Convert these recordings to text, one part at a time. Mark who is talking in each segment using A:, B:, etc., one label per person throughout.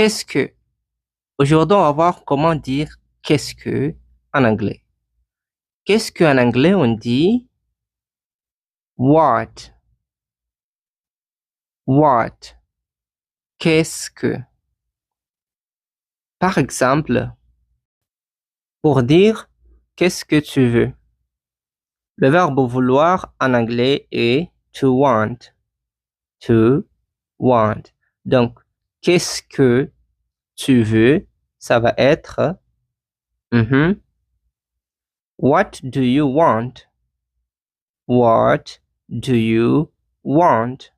A: Qu'est-ce que? Aujourd'hui, on va voir comment dire qu'est-ce que en anglais. Qu'est-ce que en anglais on dit what? What? Qu'est-ce que? Par exemple, pour dire qu'est-ce que tu veux, le verbe vouloir en anglais est to want. To want. Donc, qu'est-ce que tu veux, ça va être what do you want? What do you want?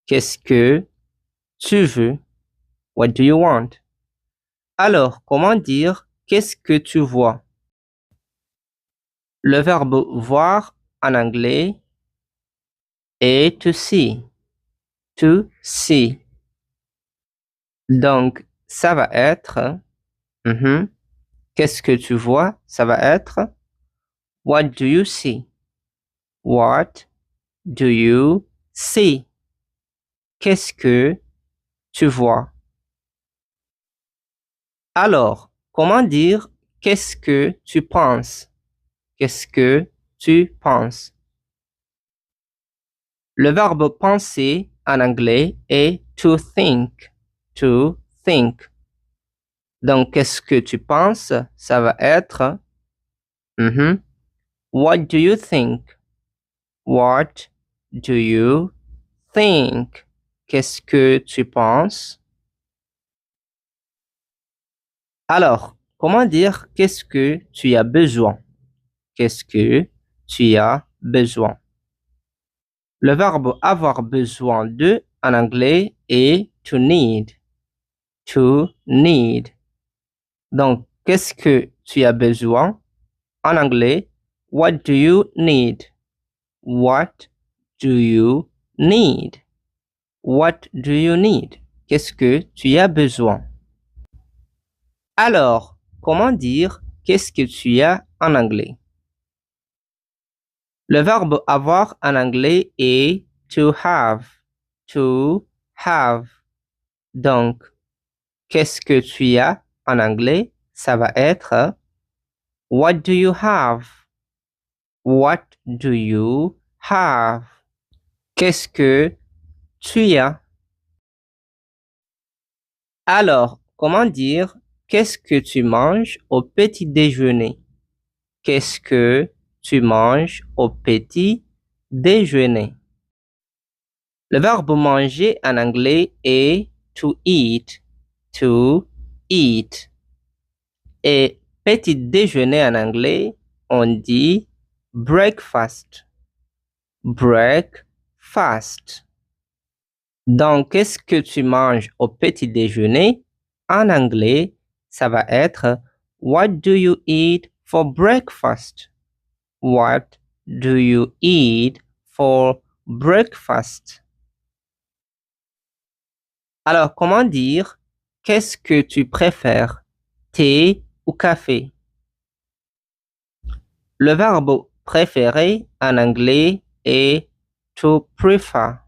A: Qu'est-ce que tu veux? What do you want? Alors, comment dire qu'est-ce que tu vois? Le verbe voir en anglais est to see. To see. Donc, ça va être qu'est-ce que tu vois? Ça va être what do you see? What do you see? Qu'est-ce que tu vois? Alors, comment dire qu'est-ce que tu penses? Qu'est-ce que tu penses? Le verbe penser en anglais est to think. To think. Donc, qu'est-ce que tu penses? Ça va être what do you think? What do you think? Qu'est-ce que tu penses? Alors, comment dire qu'est-ce que tu as besoin? Qu'est-ce que tu as besoin? Le verbe avoir besoin de en anglais est to need. To need. Donc, qu'est-ce que tu as besoin? En anglais, what do you need? What do you need? What do you need? Qu'est-ce que tu as besoin? Alors, comment dire qu'est-ce que tu as en anglais? Le verbe avoir en anglais est to have. To have. Donc, qu'est-ce que tu as en anglais? Ça va être what do you have? What do you have? Qu'est-ce que tu as? Alors, comment dire qu'est-ce que tu manges au petit déjeuner? Qu'est-ce que tu manges au petit déjeuner? Le verbe manger en anglais est to eat. To eat. Et petit déjeuner en anglais, on dit breakfast. Breakfast. Donc, qu'est-ce que tu manges au petit déjeuner? En anglais, ça va être what do you eat for breakfast? What do you eat for breakfast? Alors, comment dire qu'est-ce que tu préfères? Thé ou café? Le verbe préférer en anglais est to prefer.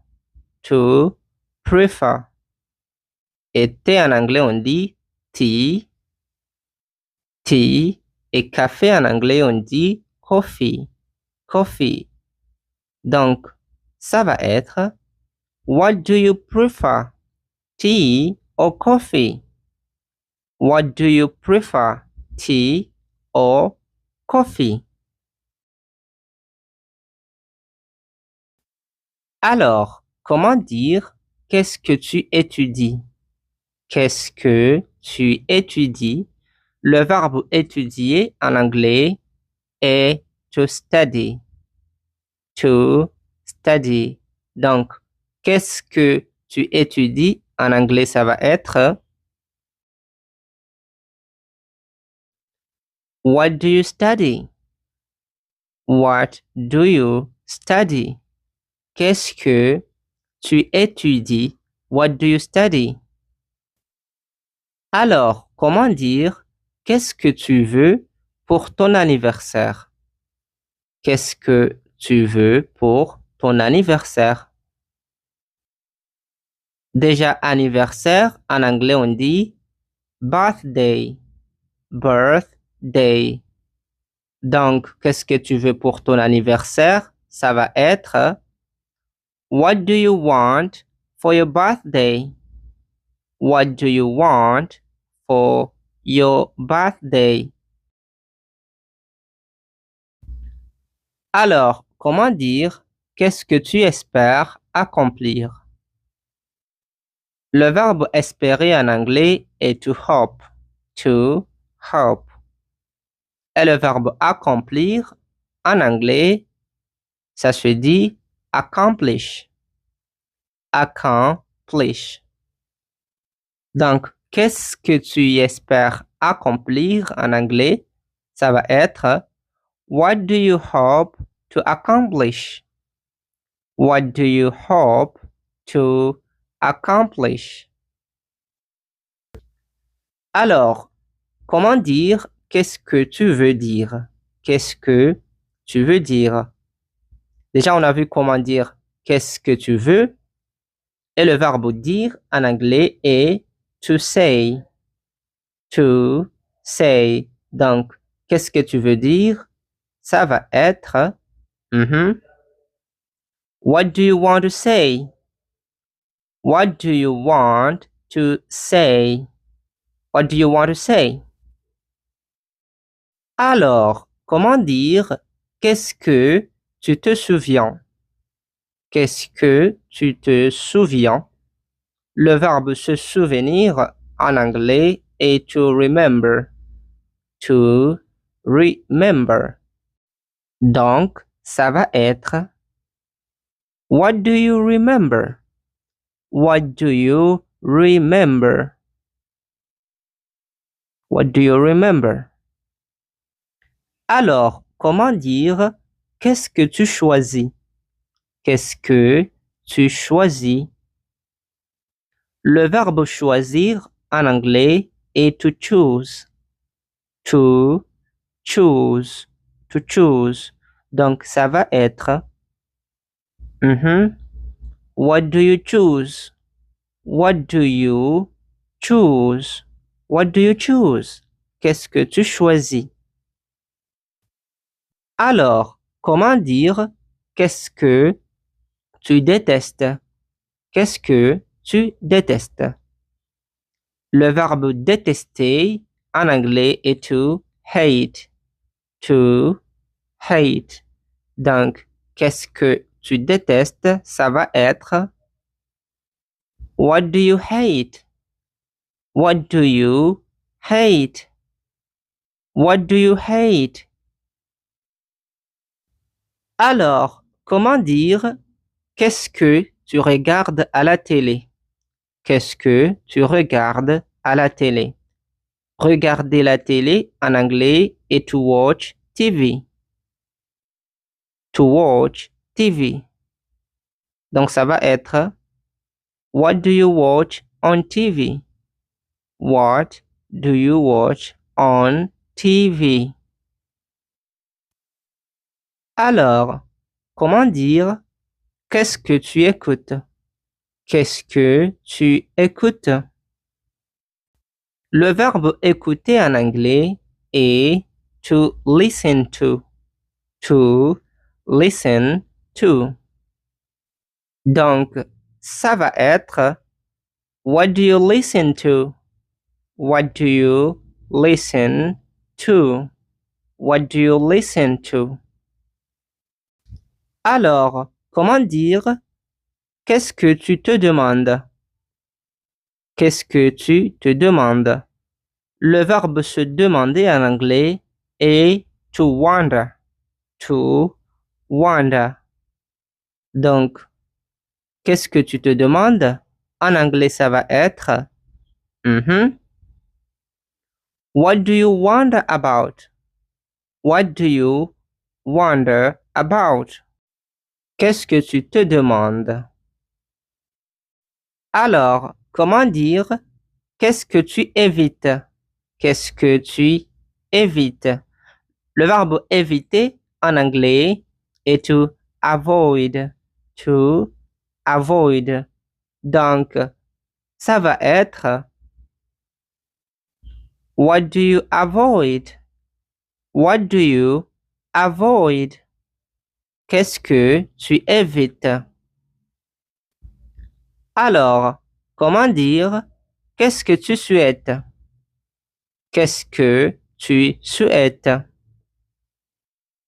A: To prefer. Et thé en anglais, on dit tea. Tea. Et café en anglais, on dit coffee. Coffee. Donc, ça va être what do you prefer? Tea or coffee? What do you prefer? Tea or coffee? Alors, comment dire qu'est-ce que tu étudies? Qu'est-ce que tu étudies? Le verbe étudier en anglais est to study. To study. Donc, qu'est-ce que tu étudies? En anglais, ça va être what do you study? What do you study? Qu'est-ce que tu étudies? What do you study? Alors, comment dire qu'est-ce que tu veux pour ton anniversaire? Qu'est-ce que tu veux pour ton anniversaire? Déjà, anniversaire, en anglais, on dit birthday. Birthday. Donc, qu'est-ce que tu veux pour ton anniversaire? Ça va être What do you want for your birthday? What do you want for your birthday? Alors, comment dire qu'est-ce que tu espères accomplir? Le verbe espérer en anglais est to hope. To hope. Et le verbe accomplir en anglais, ça se dit accomplish. Accomplish. Donc, qu'est-ce que tu espères accomplir en anglais? Ça va être What do you hope to accomplish? What do you hope to accomplish? Alors, comment dire qu'est-ce que tu veux dire? Qu'est-ce que tu veux dire? Déjà, on a vu comment dire qu'est-ce que tu veux et le verbe dire en anglais est to say. To say. Donc, qu'est-ce que tu veux dire? Ça va être What do you want to say? What do you want to say? What do you want to say? Alors, comment dire qu'est-ce que tu te souviens? Qu'est-ce que tu te souviens? Le verbe se souvenir en anglais est to remember. To remember. Donc, ça va être What do you remember? What do you remember? What do you remember? Alors, comment dire qu'est-ce que tu choisis? Qu'est-ce que tu choisis? Le verbe choisir en anglais est to choose. To choose. To choose. Donc, ça va être What do you choose? What do you choose? What do you choose? Qu'est-ce que tu choisis? Alors, comment dire qu'est-ce que tu détestes? Qu'est-ce que tu détestes? Le verbe détester en anglais est to hate. To hate. Donc, qu'est-ce que tu détestes? Ça va être What do you hate? What do you hate? What do you hate? Alors, comment dire qu'est-ce que tu regardes à la télé? Qu'est-ce que tu regardes à la télé? Regarder la télé en anglais est to watch TV. To watch TV. Donc ça va être What do you watch on TV? What do you watch on TV? Alors, comment dire qu'est-ce que tu écoutes? Qu'est-ce que tu écoutes? Le verbe écouter en anglais est to listen to. To listen to. Donc, ça va être What do you listen to? What do you listen to? What do you listen to? Alors, comment dire qu'est-ce que tu te demandes? Qu'est-ce que tu te demandes? Le verbe se demander en anglais est to wonder. To wonder. Donc, qu'est-ce que tu te demandes? En anglais, ça va être What do you wonder about? What do you wonder about? Qu'est-ce que tu te demandes? Alors, comment dire qu'est-ce que tu évites? Qu'est-ce que tu évites? Le verbe éviter en anglais est to avoid. To avoid. Donc, ça va être What do you avoid? What do you avoid? Qu'est-ce que tu évites? Alors, comment dire qu'est-ce que tu souhaites? Qu'est-ce que tu souhaites?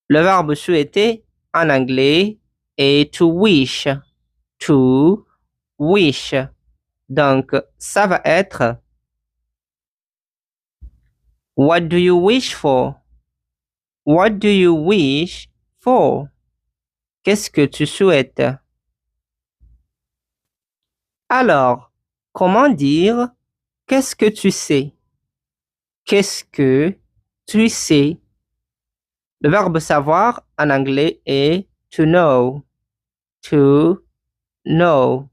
A: Le verbe souhaiter en anglais est to wish. To wish. Donc, ça va être What do you wish for? What do you wish for? Qu'est-ce que tu souhaites? Alors, comment dire qu'est-ce que tu sais? Qu'est-ce que tu sais? Le verbe savoir en anglais est to know. To know.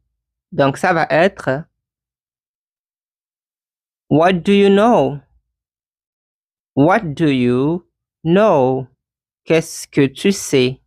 A: Donc, ça va être What do you know? What do you know? Qu'est-ce que tu sais?